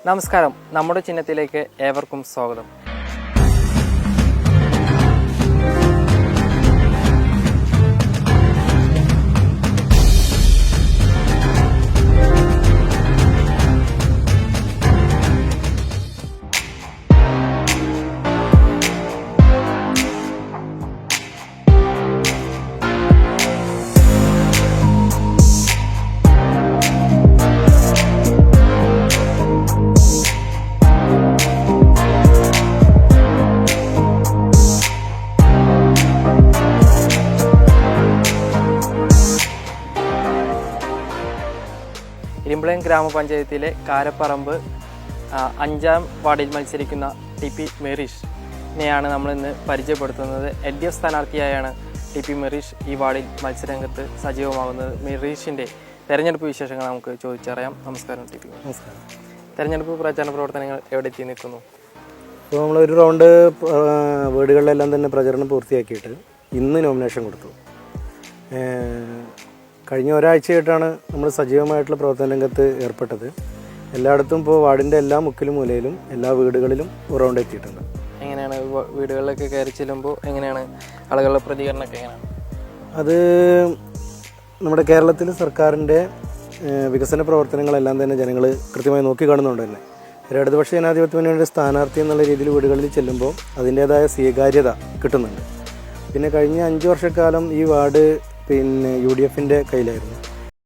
നമസ്കാരം, നമ്മുടെ ചിഹ്നത്തിലേക്ക് ഏവർക്കും സ്വാഗതം. ഇരിമ്പളയം ഗ്രാമപഞ്ചായത്തിലെ കാരപ്പറമ്പ് 5ാം വാർഡിൽ മത്സരിക്കുന്ന ടി.പി. മെറീഷിനെയാണ് നമ്മളിന്ന് പരിചയപ്പെടുത്തുന്നത്. LDF സ്ഥാനാർത്ഥിയായാണ് TP. മെറീഷ് ഈ വാർഡിൽ മത്സരരംഗത്ത് സജീവമാകുന്നത്. മെറീഷിൻ്റെ തെരഞ്ഞെടുപ്പ് വിശേഷങ്ങൾ നമുക്ക് ചോദിച്ചറിയാം. നമസ്കാരം ടി.പി. നമസ്കാരം. തെരഞ്ഞെടുപ്പ് പ്രചാരണ പ്രവർത്തനങ്ങൾ എവിടെ എത്തി നിൽക്കുന്നു? ഇപ്പോൾ നമ്മളൊരു റൗണ്ട് വീടുകളിലെല്ലാം തന്നെ പ്രചരണം പൂർത്തിയാക്കിയിട്ട് ഇന്ന് നോമിനേഷൻ കൊടുത്തു. കഴിഞ്ഞ ഒരാഴ്ചയായിട്ടാണ് നമ്മൾ സജീവമായിട്ടുള്ള പ്രവർത്തന രംഗത്ത് ഏർപ്പെട്ടത്. എല്ലായിടത്തും ഇപ്പോൾ വാർഡിൻ്റെ എല്ലാ മുക്കിലും മൂലയിലും എല്ലാ വീടുകളിലും റൗണ്ട് എത്തിയിട്ടുണ്ട്. എങ്ങനെയാണ് വീടുകളിലൊക്കെ കയറി ചെല്ലുമ്പോൾ എങ്ങനെയാണ് ആളുകളുടെ പ്രതികരണമൊക്കെ എങ്ങനെയാണ്? അത് നമ്മുടെ കേരളത്തിൽ സർക്കാരിൻ്റെ വികസന പ്രവർത്തനങ്ങളെല്ലാം തന്നെ ജനങ്ങൾ കൃത്യമായി നോക്കിക്കാണുന്നുണ്ട് തന്നെ. ഒരു ഇടതുപക്ഷ ജനാധിപത്യ മുന്നണിയുടെ സ്ഥാനാർത്ഥി എന്നുള്ള രീതിയിൽ വീടുകളിൽ ചെല്ലുമ്പോൾ അതിൻ്റേതായ സ്വീകാര്യത കിട്ടുന്നുണ്ട്. പിന്നെ കഴിഞ്ഞ 5 വർഷക്കാലം ഈ വാർഡ് UDFൻ്റെ കയ്യിലായിരുന്നു.